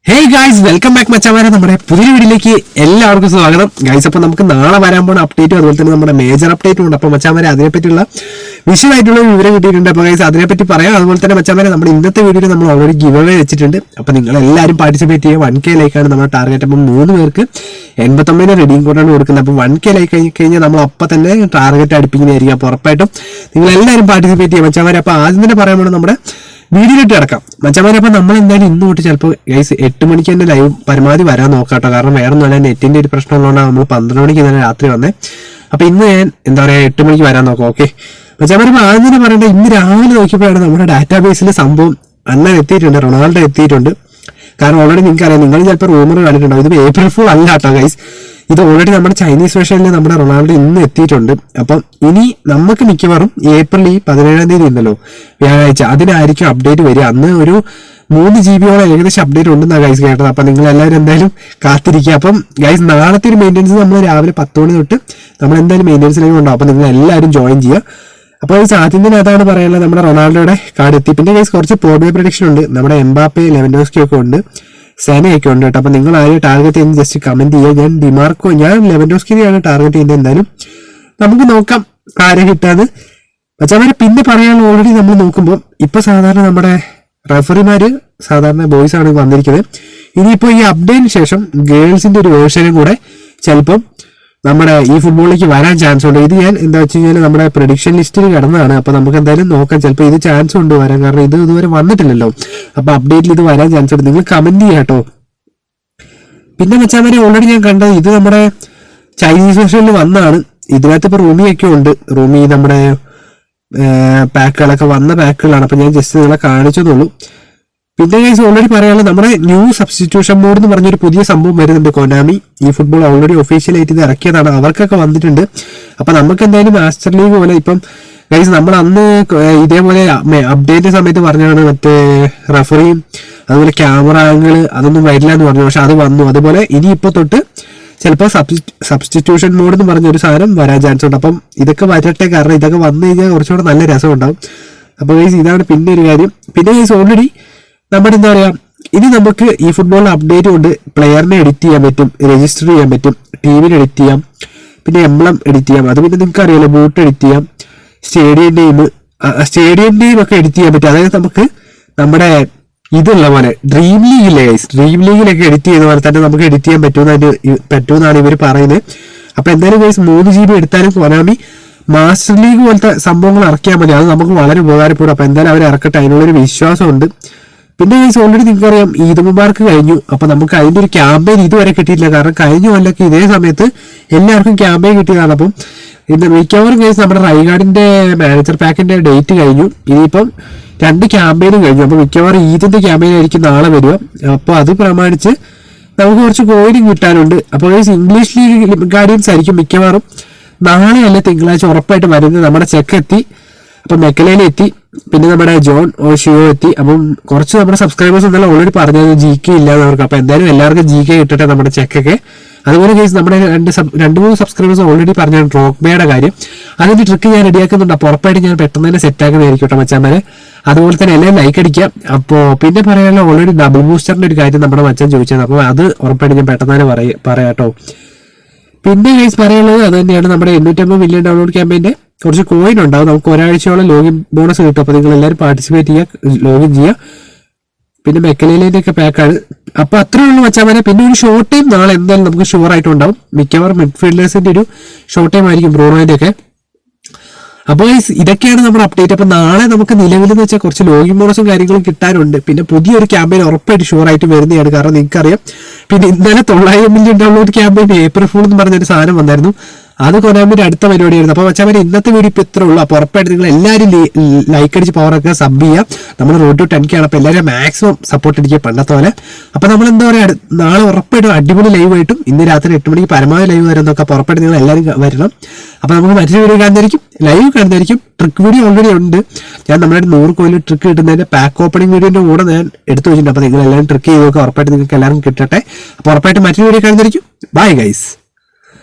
Hey guys, welcome back മച്ചാമാരെ. നമ്മുടെ പുതിയ വീഡിയോയിലേക്ക് എല്ലാവർക്കും സ്വാഗതം ഗൈസ്. അപ്പോൾ നമുക്ക് നാളെ വരാൻ പോകുന്ന അപ്ഡേറ്റും അതുപോലെ തന്നെ നമ്മുടെ മേജർ അപ്ഡേറ്റും ഉണ്ട്. അപ്പോൾ മച്ചാമാരെ അതിനെപ്പറ്റിയുള്ള വിശദമായിട്ടുള്ള വിവരം കിട്ടിയിട്ടുണ്ട്. അപ്പോൾ ഗൈസ് അതിനെപ്പറ്റി പറയാം. അതുപോലെ തന്നെ മച്ചാമാരെ നമ്മുടെ ഇന്നത്തെ വീഡിയോയിൽ നമ്മൾ ഓൾറെഡി ഗിവ് അവേ വെച്ചിട്ടുണ്ട്. അപ്പോൾ നിങ്ങൾ എല്ലാവരും പാർട്ടിസിപ്പേറ്റ് ചെയ്യുക. 1K ലൈക്കാണ് നമ്മുടെ ടാർഗറ്റ്. അപ്പം 3 പേർക്ക് 89 റെഡീം കോഡാണ് കൊടുക്കുന്നത്. അപ്പോൾ 1K ലൈക്ക് കഴിഞ്ഞാൽ നമ്മൾ അപ്പം തന്നെ ടാർഗറ്റ് അടുപ്പിക്കുന്നതായിരിക്കും. അപ്പോൾ ഉറപ്പായിട്ടും നിങ്ങൾ എല്ലാവരും പാർട്ടിസിപ്പേറ്റ് ചെയ്യുക മച്ചാമാരെ. അപ്പോൾ ആദ്യം തന്നെ പറയാൻ വേണം നമ്മുടെ വീഡിയോയിലിട്ട് കിടക്കാം മച്ചാമാരെ. അപ്പൊ നമ്മൾ എന്തായാലും ഇന്ന് തൊട്ട് ചിലപ്പോൾ ഗൈസ് 8 മണിക്ക് തന്നെ ലൈവ് പരമാവധി വരാൻ നോക്കാട്ടോ. കാരണം വേറെ ഒന്നുമല്ല, നെറ്റിന്റെ ഒരു പ്രശ്നം ഉള്ളതുകൊണ്ടാണ് നമ്മൾ 12 മണിക്ക് തന്നെ രാത്രി വന്നേ. അപ്പൊ ഇന്ന് ഞാൻ എന്താ പറയാ 8 മണിക്ക് വരാൻ നോക്കാം. ഓക്കെ മച്ചാമാരെ, അപ്പൊ ആദ്യം തന്നെ പറയണ്ട, ഇന്ന് രാവിലെ നോക്കിയപ്പോഴാണ് നമ്മുടെ ഡാറ്റാബേസിൽ സംഭവം അണ്ണൻ എത്തിയിട്ടുണ്ട്, റൊണാൾഡോ എത്തിയിട്ടുണ്ട്. കാരണം ഓൾറെഡി നിങ്ങൾക്കറിയാം, നിങ്ങൾ ചിലപ്പോൾ റൂമർ കണ്ടിട്ടുണ്ടോ, ഇത് ഏപ്രിൽ ഫുൾ അല്ല കേട്ടോ ഗൈസ്. ഇത് ഓൾറെഡി നമ്മുടെ ചൈനീസ് വേർഷനിൽ നമ്മുടെ റൊണാൾഡോ ഇന്ന് എത്തിയിട്ടുണ്ട്. അപ്പം ഇനി നമുക്ക് മിക്കവാറും ഏപ്രിൽ 17 തീയതി ഉണ്ടല്ലോ, വ്യാഴാഴ്ച, അതിനായിരിക്കും അപ്ഡേറ്റ് വരിക. അന്ന് ഒരു 3 GB ഏകദേശം അപ്ഡേറ്റ് ഉണ്ടെന്നാണ് ഗൈസ് കേട്ടത്. അപ്പം നിങ്ങൾ എല്ലാവരും എന്തായാലും കാത്തിരിക്കുക. അപ്പം ഗൈസ് നാളത്തെ ഒരു മെയിൻ്റെനൻസ് നമ്മൾ രാവിലെ 10 മണി തൊട്ട് നമ്മൾ എന്തായാലും മെയിൻ്റെനൻസിലേക്ക് ഉണ്ടാവും. അപ്പം നിങ്ങൾ എല്ലാവരും ജോയിൻ ചെയ്യുക. അപ്പോൾ ഗൈസ് ആദ്യം തന്നെ അതാണ് പറയാനുള്ളത്, നമ്മുടെ റൊണാൾഡോയുടെ കാർഡ് എത്തി. പിന്നെ ഗൈസ് കുറച്ച് പോർട്വേ പ്രൊഡിക്ഷൻ ഉണ്ട്. നമ്മുടെ എംബാപ്പെ, ലെവൻഡോസ്കി ഒക്കെ ഉണ്ട്, സെനയൊക്കെ ഉണ്ട് കേട്ടോ. അപ്പൊ നിങ്ങൾ ആരും ടാർഗറ്റ് ചെയ്യുന്നത് ജസ്റ്റ് കമന്റ് ചെയ്യുക. ഞാൻ ലെവൻഡോസ്കിനെയാണ് ടാർഗറ്റ് ചെയ്യുന്നത്. എന്തായാലും നമുക്ക് നോക്കാം ആരെ കിട്ടാന്ന് മച്ചാമാരെ. പിന്നെ പറയാനുള്ള ഓൾറെഡി നമ്മൾ നോക്കുമ്പോൾ ഇപ്പൊ സാധാരണ നമ്മുടെ റെഫറിമാര് സാധാരണ ബോയ്സ് ആണ് വന്നിരിക്കുന്നത്. ഇനിയിപ്പോ ഈ അപ്ഡേറ്റിന് ശേഷം ഗേൾസിന്റെ ഒരു വേർഷനും കൂടെ ചിലപ്പം നമ്മുടെ ഈ ഫുട്ബോളിലേക്ക് വരാൻ ചാൻസ് ഉണ്ട്. ഇത് ഞാൻ എന്താ വെച്ച് കഴിഞ്ഞാൽ നമ്മുടെ പ്രഡിക്ഷൻ ലിസ്റ്റിൽ കിടന്നതാണ്. അപ്പൊ നമുക്ക് എന്തായാലും നോക്കാം, ചിലപ്പോൾ ഇത് ചാൻസ് ഉണ്ട് വരാൻ. കാരണം ഇത് ഇതുവരെ വന്നിട്ടില്ലല്ലോ. അപ്പൊ അപ്ഡേറ്റിൽ ഇത് വരാൻ ചാൻസ് ഉണ്ട്. നിങ്ങൾ കമന്റ് ചെയ്യാം കേട്ടോ. പിന്നെ മച്ചാമാരെ ഓൾറെഡി ഞാൻ കണ്ടത് ഇത് നമ്മുടെ ചൈനീസ് വേർഷനിൽ വന്നാണ്. ഇതിനകത്ത് ഇപ്പൊ റൂമിയൊക്കെ ഉണ്ട്. റൂമി നമ്മുടെ പാക്കുകളൊക്കെ വന്ന പാക്കുകളാണ്. അപ്പൊ ഞാൻ ജസ്റ്റ് നിങ്ങളെ കാണിച്ചതുള്ളൂ. പിന്നെ ഗൈസ് ഓൾറെഡി പറയാനുള്ളത്, നമ്മുടെ ന്യൂ സബ്സ്റ്റിറ്റ്യൂഷൻ മോഡ് എന്ന് പറഞ്ഞൊരു പുതിയ സംഭവം വരുന്നുണ്ട്. കൊനാമി ഈ ഫുട്ബോൾ ഓൾറെഡി ഒഫീഷ്യലായിട്ട് ഇത് ഇറക്കിയതാണ്. അവർക്കൊക്കെ വന്നിട്ടുണ്ട്. അപ്പൊ നമുക്ക് എന്തായാലും മാസ്റ്റർ ലീഗ് പോലെ ഇപ്പം ഗൈസ് നമ്മൾ അന്ന് ഇതേപോലെ അപ്ഡേറ്റ് സമയത്ത് പറഞ്ഞാണ് മറ്റേ റഫറിയും അതുപോലെ ക്യാമറ ആംഗിള് അതൊന്നും വരില്ല എന്ന് പറഞ്ഞു. പക്ഷെ അത് വന്നു. അതുപോലെ ഇനിയിപ്പോ തൊട്ട് ചിലപ്പോൾ സബ്സ്റ്റിറ്റ്യൂഷൻ മോഡ് എന്ന് പറഞ്ഞൊരു സാധനം വരാൻ ചാൻസ് ഉണ്ട്. അപ്പം ഇതൊക്കെ വരട്ടെ, കാരണം ഇതൊക്കെ വന്നു കഴിഞ്ഞാൽ കുറച്ചുകൂടെ നല്ല രസം ഉണ്ടാവും. അപ്പൊ ഗൈസ് ഇതാണ് പിന്നെ ഒരു കാര്യം. പിന്നെ ഗൈസ് ഓൾറെഡി നമ്മുടെ എന്താ പറയാ, ഇനി നമുക്ക് ഈ ഫുട്ബോളിൽ അപ്ഡേറ്റ് കൊണ്ട് പ്ലെയറിനെ എഡിറ്റ് ചെയ്യാൻ പറ്റും, രജിസ്റ്റർ ചെയ്യാൻ പറ്റും, ടീമിനെ എഡിറ്റ് ചെയ്യാം, പിന്നെ എംബ്ലം എഡിറ്റ് ചെയ്യാം. അത് പിന്നെ നിങ്ങൾക്ക് അറിയാലോ, ബൂട്ട് എഡിറ്റ് ചെയ്യാം, സ്റ്റേഡിയം നെയിം ഒക്കെ എഡിറ്റ് ചെയ്യാൻ പറ്റും. അതായത് നമുക്ക് നമ്മുടെ ഇതുള്ള പോലെ ഡ്രീം ലീഗിലെ ഗൈസ്, ഡ്രീം ലീഗിലൊക്കെ എഡിറ്റ് ചെയ്യുന്ന പോലെ തന്നെ നമുക്ക് എഡിറ്റ് ചെയ്യാൻ പറ്റുമെന്നാണ് ഇവർ പറയുന്നത്. അപ്പൊ എന്തായാലും ഗൈസ് 3 GB എടുത്താലും കൊനാമി മാസ്റ്റർ ലീഗ് പോലത്തെ സംഭവങ്ങൾ ഇറക്കിയാൽ മതി. അത് നമുക്ക് വളരെ ഉപകാരപ്പെടും. അപ്പൊ എന്തായാലും അവർ ഇറക്കട്ടെ, അതിനുള്ളൊരു വിശ്വാസമുണ്ട്. പിന്നെ ഗൈസ് ഓൾറെഡി നിങ്ങൾക്കറിയാം ഈദ് മുബാർക്ക് കഴിഞ്ഞു. അപ്പൊ നമുക്ക് അതിന്റെ ഒരു ക്യാമ്പയിൻ ഇതുവരെ കിട്ടിയിട്ടില്ല. കാരണം കഴിഞ്ഞ കൊല്ലൊക്കെ ഇതേ സമയത്ത് എല്ലാവർക്കും ക്യാമ്പയിൻ കിട്ടിയതാണ്. അപ്പം ഇത് മിക്കവാറും ഗൈസ് നമ്മുടെ റൈഗാർഡിന്റെ മാനേജർ പാക്കിന്റെ ഡേറ്റ് കഴിഞ്ഞു. ഇനിയിപ്പം 2 ക്യാമ്പയിനും കഴിഞ്ഞു. അപ്പൊ മിക്കവാറും ഈദിന്റെ ക്യാമ്പയിൻ ആയിരിക്കും നാളെ വരിക. അപ്പൊ അത് പ്രമാണിച്ച് നമുക്ക് കുറച്ച് കോയിനും കിട്ടാനുണ്ട്. അപ്പോൾ ഗൈസ് ഇംഗ്ലീഷ് ലീഗ് ഗാർഡിയൻസ് ആയിരിക്കും മിക്കവാറും നാളെ അല്ല തിങ്കളാഴ്ച ഉറപ്പായിട്ട് വരുന്നത്. നമ്മുടെ ചെക്ക് എത്തി, അപ്പൊ മെക്കലയിൽ എത്തി, പിന്നെ നമ്മുടെ ജോൺ ഓഷിയോ എത്തി. അപ്പം കുറച്ച് നമ്മുടെ സബ്സ്ക്രൈബേഴ്സ് എന്നാലും ഓൾറെഡി പറഞ്ഞത് GK ഇല്ലാന്നവർക്ക്. അപ്പൊ എന്തായാലും എല്ലാവർക്കും GK കിട്ടട്ടെ നമ്മുടെ ചെക്കൊക്കെ. അതുപോലെ കേസ് നമ്മുടെ 2-3 സബ്സ്ക്രൈബേഴ്സ് ഓൾറെഡി പറഞ്ഞാണ് ഡ്രോഗ്ബയുടെ കാര്യം. അതിന്റെ ട്രിക്ക് ഞാൻ റെഡിയാക്കുന്നുണ്ട്. അപ്പൊ ഉറപ്പായിട്ട് ഞാൻ പെട്ടെന്ന് തന്നെ സെറ്റ് ആക്കുന്നതായിരിക്കും കേട്ടോ മച്ചാന്മാരെ. അതുപോലെ തന്നെ എല്ലാം ലൈക്ക് അടിക്കാം. അപ്പോൾ പിന്നെ പറയാനുള്ള ഓൾറെഡി ഡബിൾ ബൂസ്റ്ററിന്റെ ഒരു കാര്യം നമ്മുടെ മച്ചാൻ ചോദിച്ചത്. അപ്പോൾ അത് ഉറപ്പായിട്ട് ഞാൻ പെട്ടെന്ന് തന്നെ പറയാം കേട്ടോ. പിന്നെ കേസ് പറയാനുള്ളത് അത് തന്നെയാണ്, നമ്മുടെ 850 മില്യൺ ഡൗൺലോഡ് ക്യാമ്പയിന്റെ കുറച്ച് കോയിൻ ഉണ്ടാവും. നമുക്ക് ഒരാഴ്ചയോളം ലോഗിൻ ബോണസ് കിട്ടും. അപ്പൊ നിങ്ങൾ എല്ലാവരും പാർട്ടിസിപ്പേറ്റ് ചെയ്യുക, ലോഗിൻ ചെയ്യുക. പിന്നെ മെക്കലേലിന്റെ ഒക്കെ പാക്കാണ്. അപ്പൊ അത്രേ ഉള്ളൂ മച്ചാമാരെ. പിന്നെ ഒരു ഷോർട്ട് ടൈം നാളെ എന്തായാലും നമുക്ക് ഷുവർ ആയിട്ടുണ്ടാവും. മിക്കവാറും മിഡ്ഫീൽഡേഴ്സിന്റെ ഒരു ഷോർട്ട് ടൈം ആയിരിക്കും, ബ്രൂണോന്റെ ഒക്കെ. അപ്പോൾ ഇതൊക്കെയാണ് നമ്മുടെ അപ്ഡേറ്റ്. അപ്പൊ നാളെ നമുക്ക് നിലവിലെന്ന് വെച്ചാൽ കുറച്ച് ലോഗിൻ ബോണസും കാര്യങ്ങളും കിട്ടാനുണ്ട്. പിന്നെ പുതിയൊരു ക്യാമ്പയിൻ ഉറപ്പായിട്ട് ഷുവർ ആയിട്ട് വരുന്നതാണ്. കാരണം നിങ്ങൾക്കറിയാം, പിന്നെ ഇന്നലെ 900 million download campaign April fool എന്ന് പറഞ്ഞൊരു സാധനം വന്നായിരുന്നു. അത് കൊനാമിന്റെ അടുത്ത പരിപാടിയായിരുന്നു. അപ്പൊ മച്ചാമാരെ ഇന്നത്തെ വീഡിയോ ഇപ്പൊ ഇത്രേ ഉള്ളൂ. അപ്പൊ ഉറപ്പായിട്ട് നിങ്ങൾ എല്ലാവരും ലൈക്ക് അടിച്ച് പവറൊക്കെ സബ് ചെയ്യാം. നമ്മൾ റോഡ് ടു 10K ആണ്. അപ്പൊ എല്ലാവരും മാക്സിമം സപ്പോർട്ട് അടിക്കുക പണ്ടത്തെ പോലെ. അപ്പൊ നമ്മൾ എന്താ പറയാ, നാളെ ഉറപ്പായിട്ടും അടിപൊളി ലൈവ് ആയിട്ടും ഇന്ന് രാത്രി 8 മണിക്ക് പരമാവധി ലൈവ് വരുന്നൊക്കെ. അപ്പൊ ഉറപ്പായിട്ട് നിങ്ങൾ എല്ലാവരും വരണം. അപ്പൊ നമുക്ക് മറ്റൊരു വീഡിയോ കാണുന്നതായിരിക്കും, ലൈവ് കാണുന്നതായിരിക്കും. ട്രിക്ക് വീഡിയോ ഓൾറെഡി ഉണ്ട്. ഞാൻ നമ്മുടെ 100 കോയിൽ ട്രിക്ക് കിട്ടുന്നതിന്റെ പാക്ക് ഓപ്പണിംഗ് വീഡിയോന്റെ കൂടെ ഞാൻ എടുത്തു വെച്ചിട്ടുണ്ട്. അപ്പൊ നിങ്ങൾ എല്ലാവരും ട്രിക്ക് ചെയ്ത് നോക്കുക. ഉറപ്പായിട്ട് നിങ്ങൾക്ക് എല്ലാവരും കിട്ടട്ടെ. അപ്പൊ ഉറപ്പായിട്ട് മറ്റൊരു വീഡിയോ കാണുന്നതായിരിക്കും. Bye guys.